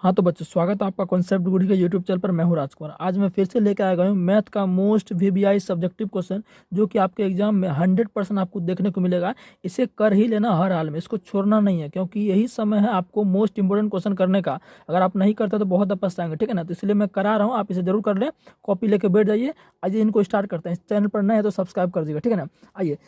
हाँ तो बच्चों, स्वागत है आपका कॉन्सेप्ट गुडी के यूट्यूब चैनल पर। मैं हूँ राजकुमार। आज मैं फिर से लेकर आ गया हूँ मैथ का मोस्ट वीबीआई सब्जेक्टिव क्वेश्चन, जो कि आपके एग्जाम में 100% आपको देखने को मिलेगा। इसे कर ही लेना हर हाल में, इसको छोड़ना नहीं है, क्योंकि यही समय है आपको मोस्ट इंपोर्टेंट क्वेश्चन करने का। अगर आप नहीं करते तो बहुत पछताएंगे, ठीक है ना। तो इसलिए मैं करा रहा हूँ, आप इसे जरूर कर लें, कॉपी लेके बैठ जाइए। आइए इनको स्टार्ट करते हैं। इस चैनल पर नए हैं तो सब्सक्राइब कर दीजिएगा, ठीक है ना। आइए,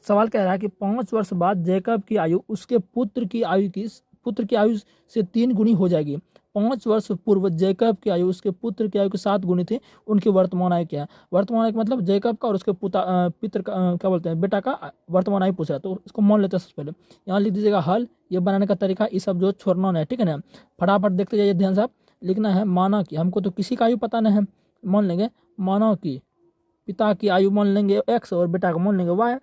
सवाल कह रहा है कि 5 वर्ष बाद जैकब की आयु उसके पुत्र की आयु से 3 गुनी हो जाएगी। 5 वर्ष पूर्व जैकब की आयु उसके पुत्र की आयु के 7 गुनी थी। उनकी वर्तमान आयु क्या है? वर्तमान आयु का मतलब जैकब का और उसके पितर का, क्या बोलते हैं, बेटा का वर्तमान आयु पूछ रहा है। तो इसको मान लेते हैं। सबसे पहले यहाँ लिख दीजिएगा हल। ये बनाने का तरीका, ये सब जो छोड़ना नहीं है, ठीक है ना। फटाफट देखते जाइए, ध्यान से आप लिखना है। माना कि हमको तो किसी का आयु पता नहीं है, मान लेंगे माना कि पिता की आयु मान लेंगे x और बेटा का मान लेंगे y।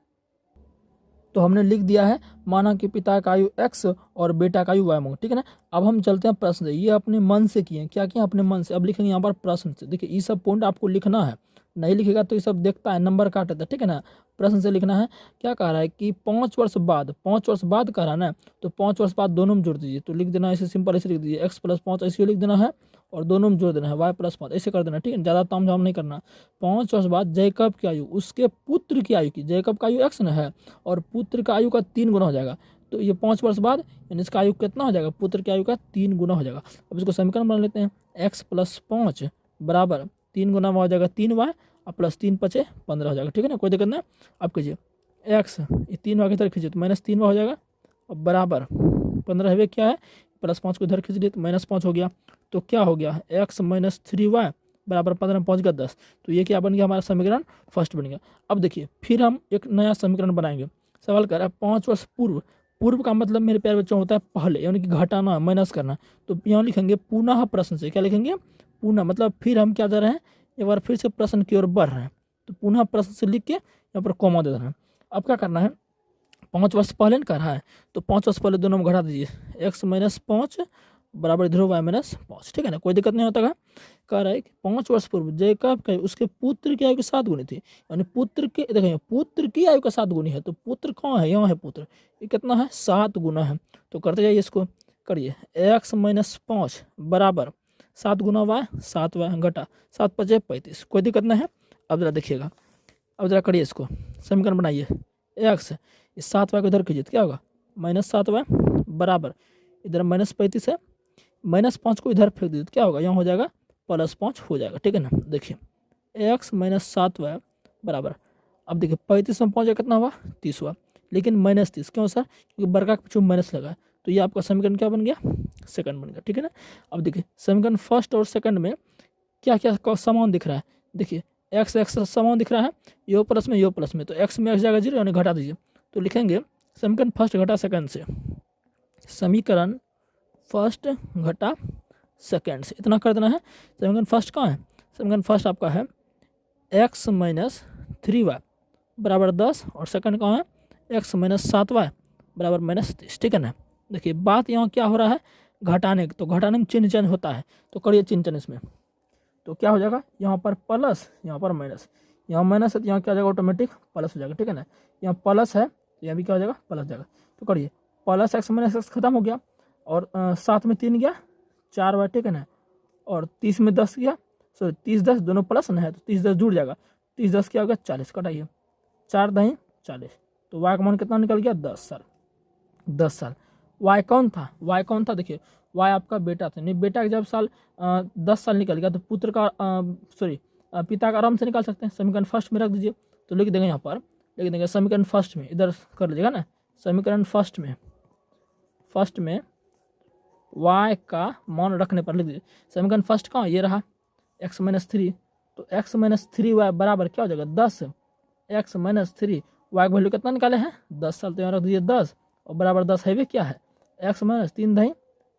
तो हमने लिख दिया है माना कि पिता का आयु x और बेटा का आयु y मांगो, ठीक है ना। अब हम चलते हैं प्रश्न से। ये अपने मन से किए, क्या किया? अपने मन से। अब लिखेंगे यहाँ पर प्रश्न से। देखिए, ये सब पॉइंट आपको लिखना है, नहीं लिखेगा तो ये सब देखता है, नंबर काटता है, ठीक है ना। प्रश्न से लिखना है। क्या कह रहा है कि 5 वर्ष बाद कह रहा है ना, तो 5 वर्ष बाद दोनों में जोड़ दीजिए। तो लिख देना ऐसे, सिंपल ऐसे लिख दीजिए, x+5 ऐसे लिख देना है, और दोनों में जोड़ देना है y+5 ऐसे कर देना, ठीक है। ज़्यादा तामझाम नहीं करना। 5 वर्ष बाद जैकब की आयु उसके पुत्र की आयु की, जैकब का आयु x न है, और पुत्र का आयु का 3 गुना हो जाएगा। तो ये 5 वर्ष बाद यानी इसका आयु कितना हो जाएगा? पुत्र की आयु का 3 गुना हो जाएगा। अब इसको समीकरण बना लेते हैं। x+5 बराबर 3 गुना में हो जाएगा 3y, और +3×5 = 15 हो जाएगा, ठीक है ना। कोई दिक्कत नहीं। अब कीजिए x, ये 3y की इधर खींचिए तो -3y हो जाएगा, और बराबर 15 है क्या है, +5 को इधर खींच लिए तो -5 हो गया। तो क्या हो गया? x - 3y बराबर 15 में 5 का 10। तो ये क्या बन गया? हमारा समीकरण फर्स्ट बन गया। अब देखिए, फिर हम एक नया समीकरण बनाएंगे। सवाल कर रहा है 5 वर्ष पूर्व। पूर्व का मतलब मेरे प्यारे बच्चों होता है पहले, यानी कि घटाना, माइनस करना। तो यहाँ लिखेंगे पुनः प्रश्न से। क्या लिखेंगे? पुनः मतलब फिर हम क्या कर रहे हैं, एक बार फिर से प्रश्न की ओर बढ़ रहे हैं। तो पुनः प्रश्न से लिख के यहाँ पर कॉमा दे रहे हैं। अब क्या करना है, 5 वर्ष पहले कर रहा है, तो 5 वर्ष पहले दोनों में घटा दीजिए। x - 5 बराबर इधर y -5, ठीक है ना। कोई दिक्कत नहीं होता है। कह रहा है कि 5 वर्ष पूर्व जैकब का उसके पुत्र की आयु के 7 गुनी थी। यानी पुत्र के, देखिए पुत्र की आयु का 7 गुनी है। तो पुत्र कौन है? यहाँ है पुत्र। ये कितना है? 7 गुना है। तो करते जाइए, इसको करिए। x - 5 बराबर 7 गुना y, 7y घटा 7×5 = 35। कोई दिक्कत नहीं है। अब जरा देखिएगा, अब जरा करिए, इसको समीकरण बनाइए। x, इस 7y को इधर कीजिए तो क्या होगा? -7y बराबर इधर -35 है, -5 को इधर फेंक दीजिए तो क्या होगा? यहाँ हो जाएगा +5 हो जाएगा, ठीक है ना। देखिए x - 7y बराबर, अब देखिए 35 में 5 कितना हुआ? 30 हुआ, लेकिन -30 क्यों सर? क्योंकि वर्गा के पीछे माइनस लगा है। तो ये आपका समीकरण क्या बन गया? सेकंड बन गया, ठीक है ना। अब देखिए समीकरण फर्स्ट और सेकंड में क्या क्या समान दिख रहा है। देखिए x समान दिख रहा है, यो प्लस में यो प्लस में, तो x में x जाएगा 0, यानी घटा दीजिए। तो लिखेंगे समीकरण फर्स्ट घटा सेकंड से, समीकरण फर्स्ट घटा सेकंड से, इतना कर देना है। समीकरण फर्स्ट कहाँ है? समीकरण फर्स्ट आपका है x - 3y बराबर 10, और सेकंड कहाँ है? x - 7y बराबर -30, ठीक है ना। देखिए बात यहाँ क्या हो रहा है? घटाने। तो घटाने में चिन्ह चेंज होता है, तो करिए चिन्ह चेंज इसमें। तो क्या हो जाएगा? यहाँ पर प्लस, यहाँ पर माइनस, यहाँ माइनस है तो यहाँ क्या हो जाएगा? ऑटोमेटिक प्लस हो जाएगा, ठीक है ना। यहाँ प्लस है तो यहाँ भी क्या हो जाएगा? प्लस जाएगा। तो करिए प्लस x - x खत्म हो गया, और 7 में 3 गया 4y, ठीक है ना। और 30 में 10 गया, सॉरी 30 10 दोनों प्लस न है, तो 30 10 जुड़ जाएगा। 30 10 क्या हो गया? 40, कटाइए 4 दही 40। तो y का मान कितना निकल गया? 10 साल। 10 साल। y कौन था? y कौन था? देखिए y आपका बेटा था। नहीं, बेटा का जब साल 10 साल निकल गया, तो पुत्र का सॉरी पिता का आराम से निकाल सकते हैं। समीकरण फर्स्ट में रख दीजिए। तो लिख देंगे यहाँ पर, लिख देंगे समीकरण फर्स्ट में, इधर कर लीजिएगा ना। समीकरण फर्स्ट में y का मान रखने पर लिख दीजिए। समीकरण फर्स्ट कहाँ? ये रहा x - 3। तो x - 3y बराबर क्या हो जाएगा? 10। x - 3 y का वैल्यू कितना निकाले हैं? 10 साल। तो यहाँ रख दीजिए 10, और बराबर 10 है भी क्या है? x - 3 दही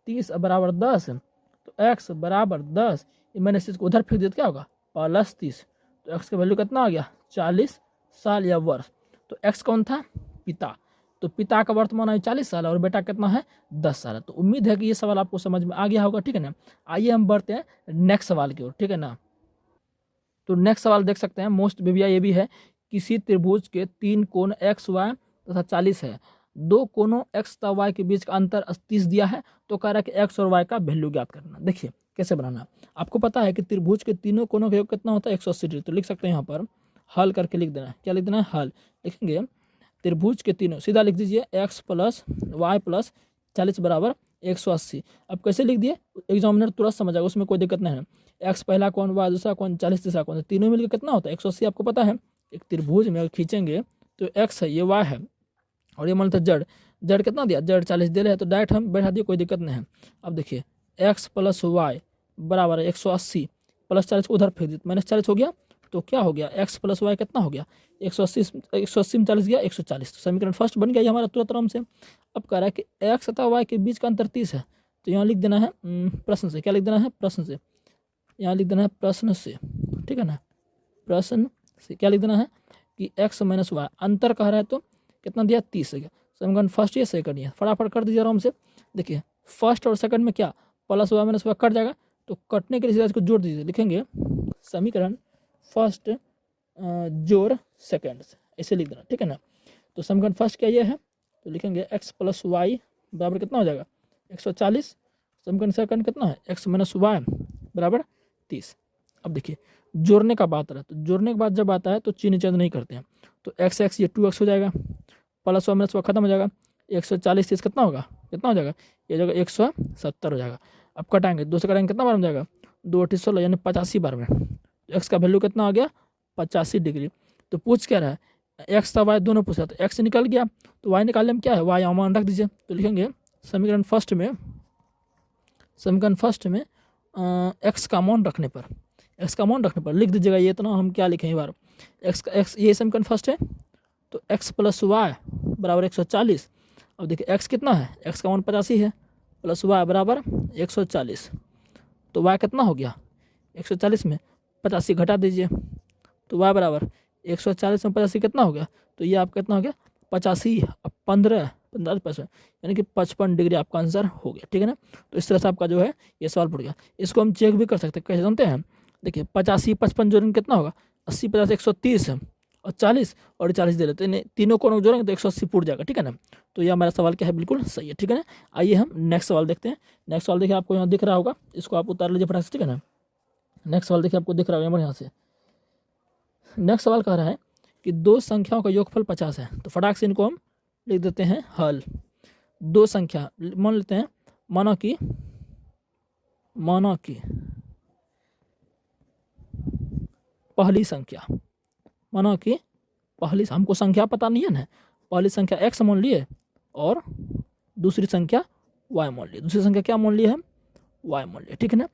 30 बराबर 10। तो x बराबर 10, -30 को उधर फेंक दिए तो क्या होगा? +30। तो x का वैल्यू कितना आ गया? 40 साल या वर्ष। तो x कौन था? पिता। तो पिता का वर्तमान आयु 40 साल है, और बेटा कितना है? 10 साल है। तो उम्मीद है कि ये सवाल आपको समझ में आ गया होगा, ठीक है ना। आइए हम बढ़ते हैं नेक्स्ट सवाल की ओर, ठीक है ना। तो नेक्स्ट सवाल देख सकते हैं, मोस्ट वीबीआई ये भी है। किसी त्रिभुज के 3 कोण x y तथा 40 है, दो कोनों x तथा y के बीच का अंतर 30 दिया है, तो कह रहा है कि x और y का वैल्यू ज्ञात करना। देखिए कैसे बनाना, आपको पता है कि त्रिभुज के तीनों कोनों का योग कितना होता है 180 डिग्री। तो लिख सकते हैं यहाँ पर हल करके लिख देना है। क्या लिख देना है? हल। लिखेंगे त्रिभुज के तीनों, सीधा लिख दीजिए x प्लस वाई प्लस 40 बराबर 180। अब कैसे लिख दिए, एग्जामिनर तुरंत समझ आएगा, उसमें कोई दिक्कत नहीं है। x पहला कौन, y दूसरा कौन, 40 तीसरा कौन, तीनों मिलकर कितना होता है 180। आपको पता है एक त्रिभुज में अगर खींचेंगे तो x है, ये y है, और ये मान लेते जड़, जड़ कितना दिया, जड़ 40 दे रहे हैं, तो डायरेक्ट हम बैठा दिए, कोई दिक्कत नहीं है। अब देखिए x प्लस वाई बराबर 180 प्लस 40 उधर फेंक दिए, -40 हो गया, तो क्या हो गया x प्लस वाई कितना हो गया 180 में 40 गया 140। तो समीकरण फर्स्ट बन गया ये हमारा तुरंत आराम से। अब कह रहा है कि x तथा y के बीच का अंतर 30 है, तो यहाँ लिख देना है प्रश्न से। क्या लिख देना है? प्रश्न से। यहाँ लिख देना है प्रश्न से, ठीक है ना, प्रश्न से। क्या लिख देना है कि x माइनस वाई अंतर कह रहा है, तो कितना दिया 30 है। समीकरण फर्स्ट या सेकंड है, फटाफट कर दीजिए आराम से। देखिए फर्स्ट और सेकंड में क्या plus y minus y cut जाएगा, तो कटने के लिए सीधा इसको जोड़ दीजिए। लिखेंगे समीकरण फर्स्ट जोड़ सेकंड से, ऐसे लिख देना, ठीक है ना। तो समीकरण फर्स्ट क्या ये है, तो लिखेंगे x प्लस वाई बराबर कितना हो जाएगा 140। समीकरण सेकंड कितना है x माइनस वाई बराबर 30। अब देखिए जोड़ने का बात रहा, तो जोड़ने के बाद जब आता है तो चिन्ह चेंज नहीं करते हैं, तो x ये 2x हो जाएगा, प्लस वाई माइनस वाई खत्म हो जाएगा, 140 30 कितना होगा, कितना हो जाएगा, ये जगह 170 हो जाएगा। अब कटाएंगे, 2 से कटाएंगे कितना बार में जाएगा, 2 8 16 यानी 85 बार में। x का वैल्यू कितना आ गया 85 डिग्री। तो पूछ क्या रहा है x था y दोनों पूछ रहा, तो x निकल गया, तो y निकालने में क्या है y मान रख दीजिए। तो लिखेंगे समीकरण फर्स्ट में x का मान रखने पर लिख दीजिएगा ये इतना, हम क्या लिखें बार x ये समीकरण फर्स्ट है, तो x प्लस वाई बराबर 140। अब देखिए x कितना है, x का मान 85 है, प्लस वाई बराबर 140, तो y कितना हो गया 140 में 85 घटा दीजिए, तो y बराबर 140 में 85 कितना हो गया, तो ये आपका कितना हो गया 85। अब 15 यानी कि 55 डिग्री आपका आंसर हो गया, ठीक है ना। तो इस तरह से आपका जो है ये सवाल पड़ गया। इसको हम चेक भी कर सकते हैं, कैसे जानते हैं, देखिए 85 55 जोड़ेंगे कितना होगा 80 50 130 है, और 40 और 40 दे लेते हैं, तीनों को जोड़ेंगे तो 180 फुट जाएगा, ठीक है ना। तो ये हमारा सवाल क्या है, बिल्कुल सही है, ठीक है ना। आइए हम नेक्स्ट सवाल देखते हैं। नेक्स्ट सवाल देखिए आपको यहाँ दिख रहा होगा, इसको आप उतार लीजिए फटाक से, ठीक है ना। नेक्स्ट सवाल देखिए आपको दिख रहा होगा यहाँ से। नेक्स्ट सवाल कह रहा है कि दो संख्याओं का योगफल 50 है, तो फटाक से इनको हम लिख देते हैं हल। दो संख्या मान लेते हैं, माना कि पहली संख्या, माना कि पहली, हमको संख्या पता नहीं है ना, पहली संख्या x मान लिए और दूसरी संख्या y मान लिए। दूसरी संख्या क्या मान लिए हम, y मान लिए, ठीक है ना।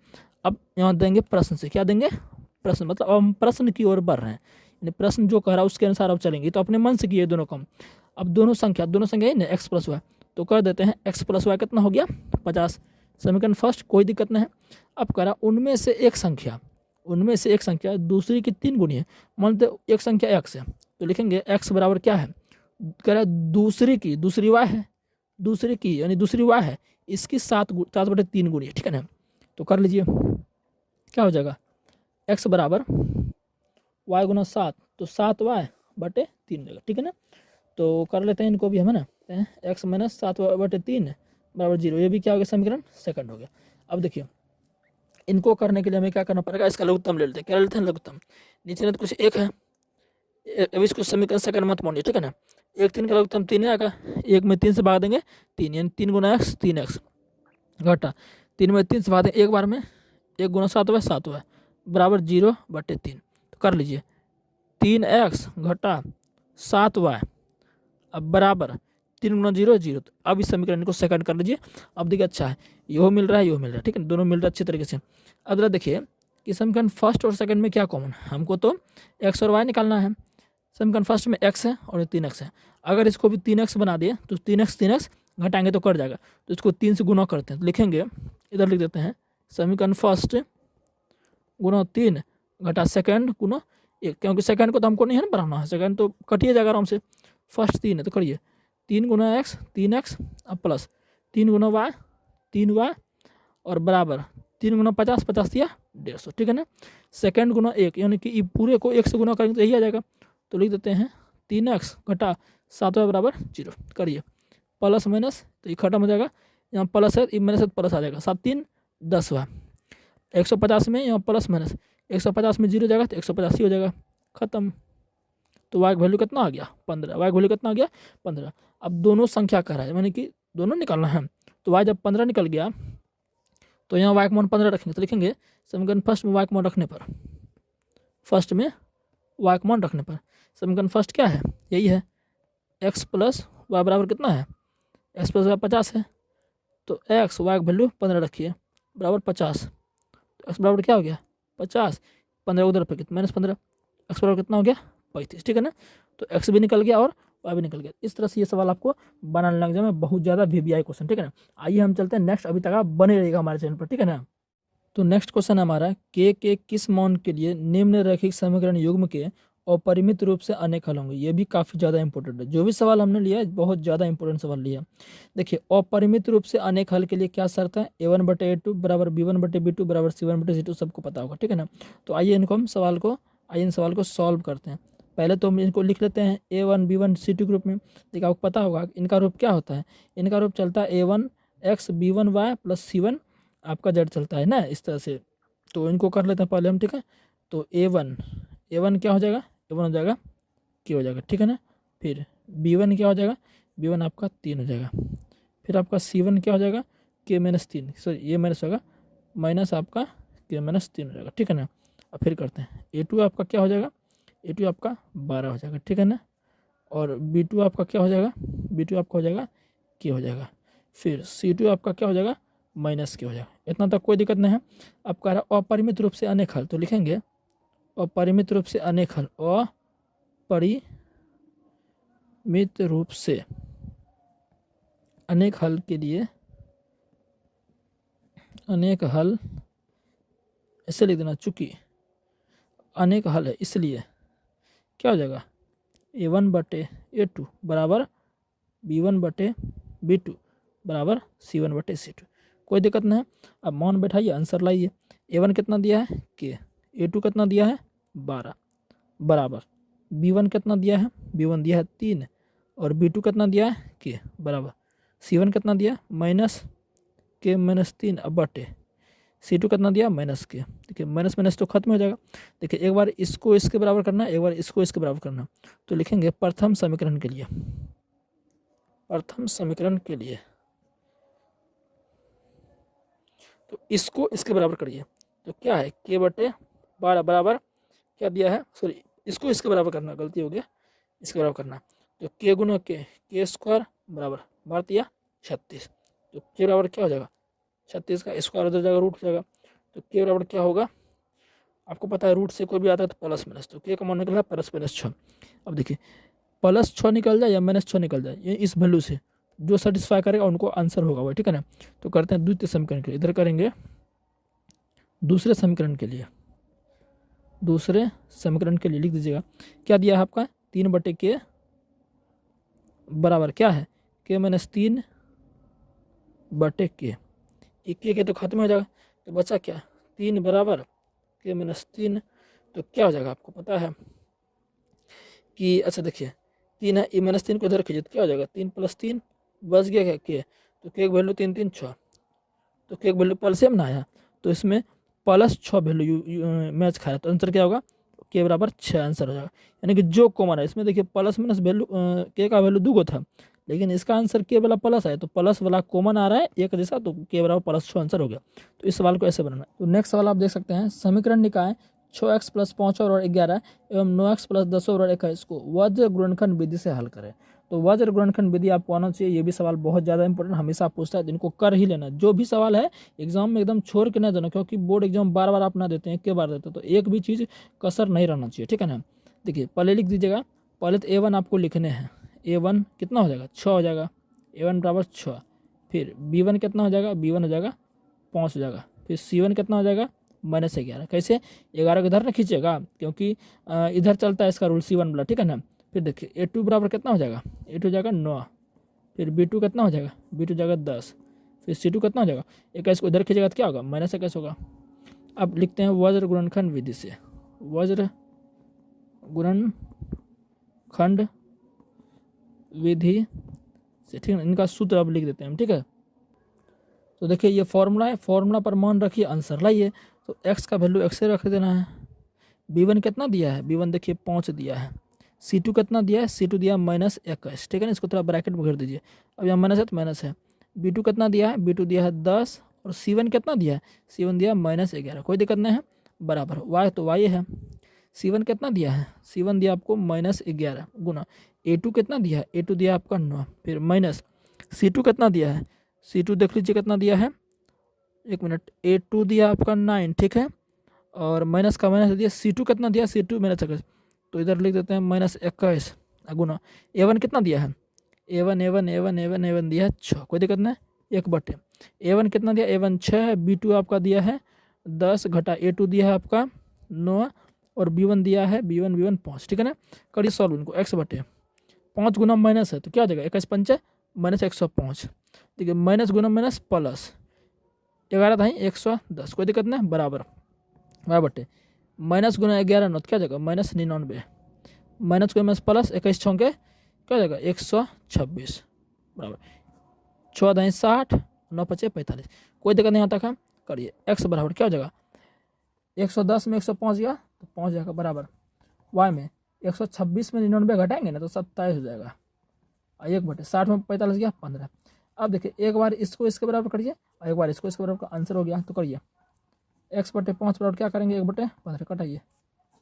अब यहाँ देंगे प्रश्न से, क्या देंगे प्रश्न, मतलब अब हम प्रश्न की ओर बढ़ रहे हैं, यानी प्रश्न जो कह रहा है उसके अनुसार अब चलेंगे। तो अपने मन से किए दोनों कम। अब दोनों संख्या है ना x प्लस वाई, तो कर देते हैं x प्लस वाई कितना हो गया 50। समीकरण फर्स्ट कोई दिक्कत नहीं है। अब कह रहा उनमें से एक संख्या दूसरी की 3 गुनी है। मान लेते एक संख्या x है, तो लिखेंगे x बराबर क्या है, कह रहा दूसरी y है, दूसरी की यानी दूसरी y है, इसकी 7/3 गुनी है, ठीक है ना। तो कर लीजिए क्या हो जाएगा x बराबर y गुना 7, तो 7y/3 हो जाएगा, ठीक है ना। तो कर लेते हैं इनको भी हम, है ना, x माइनस 7/3 बराबर 0। ये भी क्या हो गया समीकरण सेकंड हो गया। अब देखिए इनको करने के लिए हमें क्या करना पड़ेगा, इसका लघुत्तम ले लेते हैं। क्या लेते हैं लघुत्तम, नीचे में तो कुछ एक है, अभी इसको समीकरण सेकंड मत मानिए, ठीक है ना। 1 3 का लघुत्तम 3 आएगा, 1 में 3 से भाग देंगे 3, यानी 3 गुना x 3x घटा 3 में 3 से भाग देंगे एक बार में, 1 गुना 7y बराबर 0/3। तो कर लीजिए 3x घटा 7y अब बराबर 3 गुना 0 0। तो अब इस समीकरण को सेकंड कर लीजिए। अब देखिए अच्छा है, यो मिल रहा है, ठीक है, दोनों मिल रहा है अच्छी तरीके से। अब जरा देखिए कि समीकरण फर्स्ट और सेकंड में क्या कॉमन है, हमको तो x और y निकालना है। समीकरण फर्स्ट में x है और 3x है, अगर इसको भी 3x बना दिए तो 3x घटाएंगे तो कट जाएगा, तो इसको 3 से गुना करते हैं। तो लिखेंगे इधर लिख देते हैं समीकरण फर्स्ट गुना 3 घटा सेकंड गुना 1, क्योंकि सेकंड को तो हमको नहीं है ना बनाना है, सेकंड तो कटिए जाएगा आराम से। फर्स्ट 3 है तो करिए 3 गुना x 3x अब प्लस 3 गुना y 3y और बराबर 3 गुना 50 50 या 150, ठीक है ना। सेकंड गुना 1 यानी कि पूरे को 1 से गुना करेंगे तो यही आ जाएगा। तो लिख देते हैं 3x घटा 7y बराबर 0। करिए प्लस माइनस तो ये खत्म हो जाएगा, यहाँ प्लस है, ये माइनस है, प्लस आ जाएगा, 7 3 10 हुआ। 150 में यहाँ प्लस माइनस 150 में 0 जाएगा तो 150 ही हो जाएगा, खत्म। तो y का वैल्यू कितना आ गया 15, y का वैल्यू कितना आ गया 15। अब दोनों संख्या कह रहा है, यानी कि दोनों निकालना है। तो y जब 15 निकल गया तो यहाँ y का मान 15 रखेंगे, तो लिखेंगे समीकरण फर्स्ट में y का मान रखने पर, फर्स्ट में y का मान रखने पर समीकरण फर्स्ट क्या है, यही है x प्लस वाई बराबर कितना है, x प्लस वाई 50 है, तो x y का वैल्यू 15 रखिए बराबर 50, तो x बराबर क्या हो गया 50, 15 उधर पे कितना -15, x बराबर कितना हो गया 35, ठीक है ना। तो x भी निकल गया और y भी निकल गया। इस तरह से ये सवाल आपको बनाने लग जाए, बहुत ज़्यादा VBI क्वेश्चन, ठीक है ना। आइए हम चलते हैं नेक्स्ट, अभी तक आप बने रहिएगा हमारे चैनल पर, ठीक है ना। तो नेक्स्ट क्वेश्चन हमारा के किस मान के लिए निम्नलिखित समीकरण युग्म के अपरिमित रूप से अनेक हल होंगे। ये भी काफ़ी ज़्यादा इंपॉर्टेंट है, जो भी सवाल हमने लिया है बहुत ज़्यादा इंपॉर्टेंट सवाल लिया। देखिए अपरिमित रूप से अनेक हल के लिए क्या शर्त है, a1/a2 बराबर b1/b2 बराबर c1/c2, सबको पता होगा, ठीक है ना। तो आइए इन सवाल को सॉल्व करते हैं। पहले तो हम इनको लिख लेते हैं a1 b1 c2 ग्रुप में। देखिए आपको पता होगा इनका रूप क्या होता है, इनका रूप चलता है a1x b1y प्लस c1 आपका z चलता है ना, इस तरह से। तो इनको कर लेते हैं पहले हम, ठीक है। तो a1 क्या हो जाएगा, a1 हो जाएगा k हो जाएगा, ठीक है ना। फिर b1 क्या हो जाएगा, b1 आपका 3 हो जाएगा। फिर आपका c1 क्या हो जाएगा k-3, सॉरी ये माइनस होगा, माइनस आपका k-3 हो जाएगा, ठीक है ना। अब फिर करते हैं a2 आपका क्या हो जाएगा, a2 आपका 12 हो जाएगा, ठीक है ना। और b2 आपका क्या हो जाएगा, b2 आपका हो जाएगा k हो जाएगा। फिर c2 आपका क्या हो जाएगा माइनस के हो जाएगा। इतना तक कोई दिक्कत नहीं है। अब कह रहा अपरिमित रूप से अनेक हल, तो लिखेंगे अपरिमित रूप से अनेक हल, अपरिमित रूप से अनेक हल के लिए अनेक हल ऐसे लिख देना, चूंकि अनेक हल है इसलिए क्या हो जाएगा a1/a2 बराबर b1/b2 बराबर c1/c2। कोई दिक्कत नहीं है। अब मान बैठाइए, आंसर लाइए। a1 कितना दिया है k, a2 कितना दिया है 12 बराबर b1 कितना दिया है, b1 दिया है 3 और b2 कितना दिया है k बराबर c1 कितना दिया -k-3 अब बटे c2 कितना दिया -k। देखिए माइनस माइनस तो खत्म हो जाएगा। देखिए एक बार इसको इसके बराबर करना, एक बार इसको इसके बराबर करना। तो लिखेंगे प्रथम समीकरण के लिए तो इसको इसके बराबर करिए। तो क्या है k/12 बराबर क्या दिया है, सॉरी इसको इसके बराबर करना, गलती हो गया, इसके बराबर करना। तो k गुना k² बराबर 12 36। तो k बराबर क्या हो जाएगा 36 का स्क्वायर उधर जाएगा, रूट हो जाएगा। तो k बराबर क्या होगा, आपको पता है रूट से कोई भी आता है तो प्लस माइनस, तो k का मान निकला +6। अब देखिए +6 निकल जाए या -6 निकल जाए, ये इस वैल्यू से जो सेटिस्फाई करेगा उनको आंसर होगा वो, ठीक है ना। तो करते हैं द्वितीय समीकरण के लिए, इधर करेंगे दूसरे समीकरण के लिए। दूसरे समीकरण के लिए लिख दीजिएगा क्या दिया है आपका 3/k बराबर क्या है k-3/k। के तो खत्म हो जाएगा, तो बचा क्या 3 बराबर k-3। तो क्या हो जाएगा आपको पता है कि, अच्छा देखिए 3 है, -3 को इधर रखिए तो क्या हो जाएगा 3 + 3 बच गया क्या k। तो k की वैल्यू 3 3 6, तो k की वैल्यू पलसेम ना आया, तो इसमें +6 वैल्यू मैच खाया, तो आंसर क्या होगा k बराबर 6 आंसर हो जाएगा। यानी कि जो कॉमन है इसमें, देखिए प्लस माइनस वैल्यू k का वैल्यू 2 था, लेकिन इसका आंसर k वाला प्लस है, तो प्लस वाला कॉमन आ रहा है एक जैसा, तो k बराबर +6 आंसर हो गया। तो इस सवाल को ऐसे बनाना। तो नेक्स्ट सवाल आप देख सकते हैं, समीकरण निकाय 6x + 5 और 11 एवं 9x + 10 और 21 को वज्र गुणनखंड विधि से हल करें। तो वज्र गुणनखंड विधि आपको आना चाहिए, ये भी सवाल बहुत ज़्यादा इंपॉर्टेंट हमेशा पूछता है, तो इनको कर ही लेना। जो भी सवाल है एग्जाम में एकदम छोड़ के ना देना, क्योंकि बोर्ड एग्जाम बार बार आप ना देते हैं, एक बार देते हैं, तो एक भी चीज़ कसर नहीं रहना चाहिए, ठीक है ना। देखिए पहले लिख दीजिएगा, पहले तो a1 आपको लिखने हैं, a1 कितना हो जाएगा 6 हो जाएगा, a1 बराबर 6। फिर b1 कितना हो जाएगा, b1 हो जाएगा 5 हो जाएगा। फिर c1 कितना हो जाएगा -11। कैसे 11 को इधर ना खींचेगा, क्योंकि इधर चलता है इसका रूल c1 वाला, ठीक है ना। फिर देखिए a2 बराबर कितना हो जाएगा, a2 हो जाएगा 9। फिर b2 कितना हो जाएगा, b2 हो जाएगा 10। फिर c2 कितना हो जाएगा 21 को इधर खींचेगा तो क्या होगा -21 होगा। अब लिखते हैं वज्र गुणनखंड विधि से, वज्र गुणनखंड विधि से, ठीक है। इनका सूत्र अब लिख देते हैं हम, ठीक है। तो देखिए ये फॉर्मूला है, फॉर्मूला पर मान रखिए, आंसर लाइए। तो एक्स का वैल्यू एक्स से रख देना है। b1 कितना दिया है, b1 देखिए 5 दिया है। c2 कितना दिया है, c2 दिया -21, ठीक है ना। इसको थोड़ा ब्रैकेट में घेर दीजिए। अब यहाँ माइनस है तो माइनस है। b2 कितना दिया है, b2 दिया है 10 और c1 कितना दिया है, c1 दिया -11, कोई दिक्कत नहीं है, बराबर। y तो y है। c1 कितना दिया है, c1 दिया आपको -11 गुना a2 कितना दिया है, a2 दिया आपका 9, फिर माइनस c2 कितना दिया है, c2 देख लीजिए कितना दिया है, एक मिनट, a2 दिया आपका 9, ठीक है। और माइनस का माइनस दिया, c2 कितना दिया, c2 -21, तो इधर लिख देते हैं -21 गुना a1 कितना दिया है, a1 दिया है 6, कोई दिक्कत नहीं, 1/, a1 कितना दिया, a1 6, b2 आपका दिया है 10 घटा a2 दिया है आपका 9 और b1 दिया है b1 5, ठीक है ना। करिए सॉल्व इनको, x/5 गुना माइनस है तो क्या हो जाएगा, 21 पंचे -105, देखिए माइनस गुना माइनस प्लस 11 था 110, कोई दिक्कत नहीं, बराबर। y/, माइनस गुना 11 9 क्या जाएगा, -99, माइनस गुना माइनस प्लस 21 छौके क्या जाएगा 126, बराबर। 6 दाएँ 60, 9 पचे 45, कोई दिक्कत नहीं यहाँ तक है। करिए x बराबर क्या हो जाएगा, 110 में 105 गया तो 5 जाएगा, बराबर। y में 126 में 99 घटाएंगे ना तो 27 हो जाएगा, 1/60 में 45 गया 15। अब देखिए एक बार इसको इसके बराबर करिए और एक बार इसको इसके बराबर का आंसर हो गया। तो करिए x/5 बराबर क्या करेंगे, 1/15 कटाइए,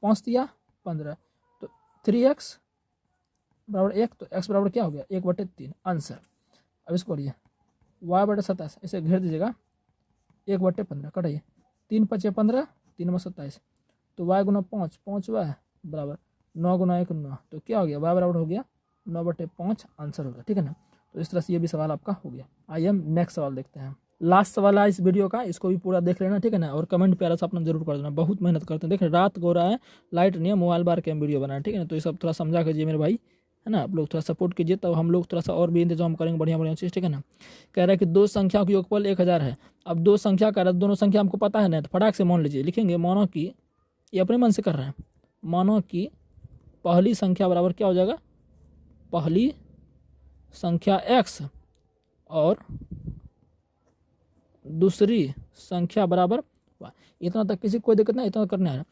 5 दिया 15, तो 3x बराबर 1, तो x बराबर क्या हो गया 1/3 आंसर। अब इसको करिए y/27, इसे घेर दीजिएगा, 1/15 कटाइए, 3 पचे 15, 3 में 27, तो y गुना 5 y बराबर 9 गुना 1 9, तो क्या हो गया y बराबर हो गया 9/5 आंसर हो गया, ठीक है ना। तो इस तरह से ये भी सवाल आपका हो गया। आइए हम नेक्स्ट सवाल देखते हैं। लास्ट सवाल है इस वीडियो का, इसको भी पूरा देख लेना, ठीक है ना। और कमेंट प्यारा सा अपना जरूर कर देना, बहुत मेहनत करते हैं, देख रात को हो रहा है, लाइट नहीं है, मोबाइल बार के हम वीडियो बनाए, ठीक है ना। तो ये सब थोड़ा समझा कीजिए मेरे भाई, है ना। आप लोग थोड़ा सपोर्ट कीजिए, तब हम लोग थोड़ा सा और भी इंतजाम करेंगे बढ़िया चीज़, ठीक है ना। कह रहा है कि दो संख्या की योगफल 1000 है। अब दो संख्या का दोनों संख्या हमको पता है ना, तो फटाक से मान लीजिए, लिखेंगे मानो कि ये अपने मन से कर रहे हैं, मानो कि पहली संख्या बराबर क्या हो जाएगा, पहली संख्या x और दूसरी संख्या बराबर y। इतना तक किसी कोई दिक्कत नहीं, इतना करना है।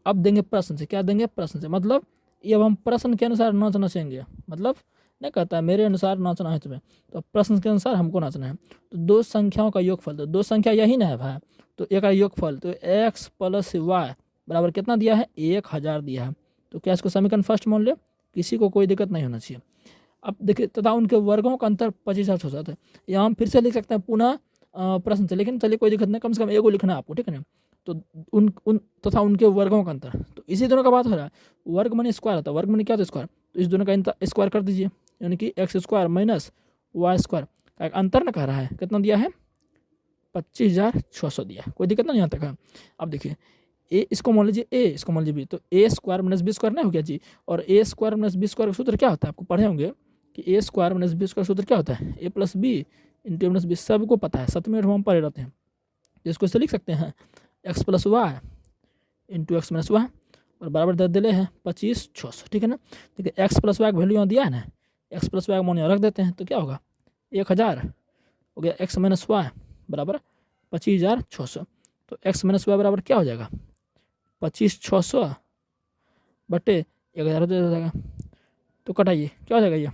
अब देंगे प्रश्न से, क्या देंगे प्रश्न से, मतलब ये अब हम प्रश्न के अनुसार नाच नचेंगे, मतलब नहीं कहता है मेरे अनुसार नाचना है तुम्हें, तो प्रश्न के अनुसार हमको नाचना है। तो दो संख्याओं का योगफल, तो दो संख्या यही ना है भाई, तो एक का योगफल, तो x + y बराबर कितना दिया है, 1000 दिया है। तो क्या इसको समीकरण फर्स्ट मान ले, किसी को कोई दिक्कत नहीं होना चाहिए। अब देखिए तथा उनके वर्गों का अंतर 25 हो जाता है। यहाँ हम फिर से लिख सकते हैं पुनः प्रश्न से, लेकिन चलिए कोई दिक्कत नहीं, कम से कम एगो लिखना है आपको, ठीक है ना। तो उन तथा उनके वर्गों का अंतर, तो इसी दोनों का बात हो रहा है, वर्ग माने स्क्वायर होता है, वर्ग माने क्या होता है स्क्वायर, तो इस दोनों का स्क्वायर कर दीजिए, यानी कि x² - y² का अंतर न कह रहा है, कितना दिया है 25,600 दिया है, कोई दिक्कत नहीं यहाँ तक है। अब देखिए ए इसको मान लीजिए a, इसको मान लीजिए b, तो a² - b² नहीं हो गया जी, और a² - b² का सूत्र क्या होता है, आपको पढ़े होंगे कि a² - b² का सूत्र क्या होता है, a + b × a - b, सबको पता है, 7वें हम पढ़े रहते हैं। तो इसको इसे लिख सकते हैं x + y × x - y और बराबर दे दिले हैं 25,600, ठीक है ना। देखिए x + y का वैल्यू यहाँ दिया है ना, x + y का मान यहाँ रख देते हैं, तो क्या होगा 1000 हो गया, x - y बराबर 25,600, तो x - y बराबर क्या हो जाएगा 25,600 बटे 1000 हो जाएगा। तो कटाइए क्या हो जाएगा, ये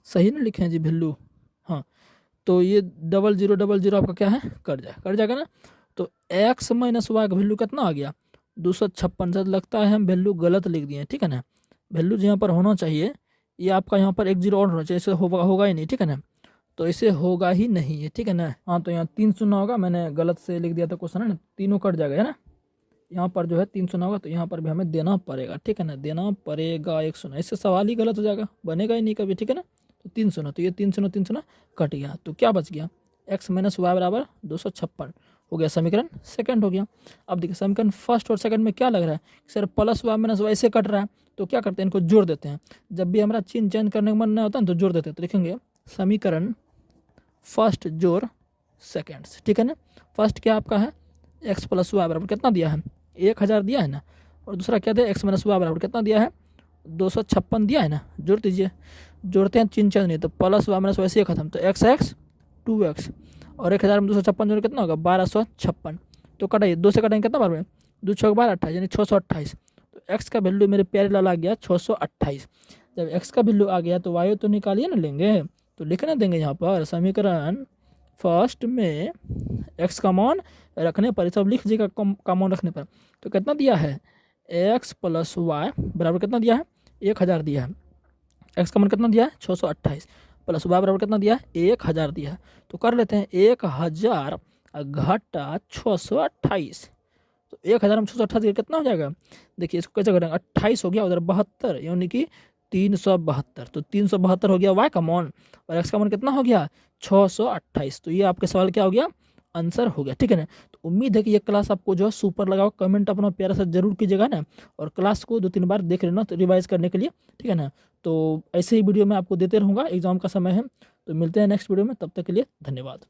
सही ना लिखे हैं जी वैल्यू, हाँ। तो ये 0000 आपका क्या है, कट जाएगा ना। तो x - y का वैल्यू कितना आ गया 256। लगता है हम वैल्यू गलत लिख दिए, ठीक है ना। वैल्यू यहाँ पर होना चाहिए, ये आपका यहाँ पर 1 0 और होना चाहिए, इसे होगा ही नहीं, ठीक है ना। तो इसे होगा ही नहीं है, ठीक है ना। हाँ तो यहाँ 3 0 होगा, मैंने गलत से लिख दिया था क्वेश्चन, है ना, तीनों कट जाएगा, है ना। यहाँ पर जो है 3 0 होगा, तो यहाँ पर भी हमें देना पड़ेगा, ठीक है ना, देना पड़ेगा 1 0, इससे सवाल ही गलत हो जाएगा, बनेगा ही नहीं कभी, ठीक है ना। तो 3 0, तो ये 3 0 कट गया, तो क्या बच गया x - y बराबर 256 हो गया, समीकरण सेकंड हो गया। अब देखिए समीकरण फर्स्ट और सेकंड में क्या लग रहा है, सर +y - y से कट रहा है, तो क्या करते हैं इनको जोड़ देते हैं। जब भी हमारा चिन्ह चेंज करने का मन नहीं होता है तो जोड़ देते हैं, तो लिखेंगे समीकरण फर्स्ट जोड़ सेकेंड, ठीक है ना। फर्स्ट क्या आपका है x + y बराबर कितना दिया है 1000 दिया है ना, और दूसरा क्या दिया x - y बराबर कितना दिया है 256 दिया है ना, जोड़ दीजिए। जोड़ते हैं, चिन्ह चेंज नहीं, तो प्लस वाई माइनस वैसे ही खत्म, तो एक्स एक्स 2x और 1000 में 256 जोड़ कितना होगा 1256। तो कटाइए, 2 से कटाएंगे कितना बार में, 2 6 12 28 यानी 628। तो x का वैल्यू मेरे प्यारे लाल आ गया 628। जब x का वैल्यू आ गया तो y तो निकालिए ना लेंगे, तो लिखने देंगे यहाँ पर समीकरण फर्स्ट में x का मान रखने पर, सब लिख दीजिएगा का मान रखने पर। तो कितना दिया है, x प्लस वाई बराबर कितना दिया है 1000 दिया है। x का मान कितना दिया है 628 प्लस वाई बराबर कितना दिया है 1000 दिया है। तो कर लेते हैं 1000 घटा 628, तो 1000 में 628 कितना हो जाएगा, देखिए इसको कैसे करेंगे, 28 हो गया उधर 72 यानी कि 372। तो 372 हो गया वाई का मान और एक्स का मान कितना हो गया 628। तो ये आपके सवाल क्या हो गया, आंसर हो गया। ठीक है ना। तो उम्मीद है कि ये क्लास आपको जो है सुपर लगा हो। कमेंट अपना प्यारा सा जरूर कीजिएगा ना, और क्लास को 2-3 बार देख लेना तो रिवाइज करने के लिए। ठीक है ना। तो ऐसे ही वीडियो मैं आपको देते रहूँगा, एग्जाम का समय है। तो मिलते हैं नेक्स्ट वीडियो में, तब तक के लिए धन्यवाद।